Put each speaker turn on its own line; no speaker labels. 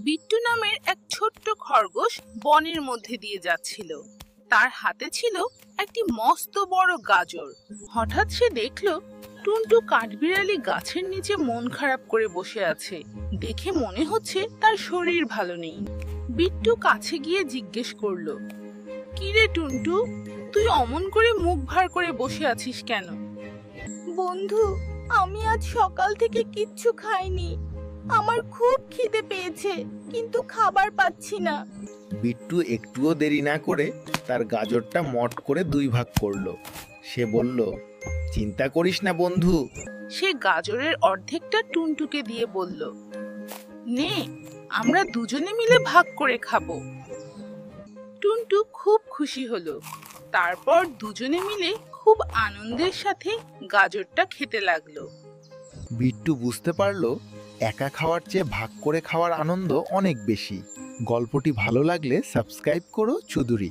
বিট্টু নামের এক ছোট্ট খরগোশ বনের মধ্যে দিয়ে যাচ্ছিল। তার হাতে ছিল একটি মস্ত বড় গাজর। হঠাৎ সে দেখলো টুনটু কাঠবিড়ালি গাছের নিচে মন খারাপ করে বসে আছে। দেখে মনে হচ্ছে তার শরীর ভালো নেই। বিট্টু কাছে গিয়ে জিজ্ঞেস করলো, কিরে টুনটু, তুই অমন করে মুখ ভার করে বসে আছিস কেন?
বন্ধু, আমি আজ সকাল থেকে কিচ্ছু খাইনি। আমার খুব খিদে পেয়েছে, কিন্তু খাবার পাচ্ছি না।
বিট্টু একটুও দেরি না করে তার গাজরটা মট করে দুই ভাগ করলো। সে বলল, চিন্তা করিস না বন্ধু।
সে গাজরের অর্ধেকটা টুনটুকে দিয়ে বলল, নে, আমরা দুজনে মিলে ভাগ করে খাবো। টুনটু খুব খুশি হলো। তারপর দুজনে মিলে খুব আনন্দের সাথে গাজরটা খেতে লাগলো।
বিট্টু বুঝতে পারলো একা খাওয়ার চেয়ে ভাগ করে খাওয়ার আনন্দ অনেক বেশি। গল্পটি ভালো লাগলে সাবস্ক্রাইব করো চুদুরি।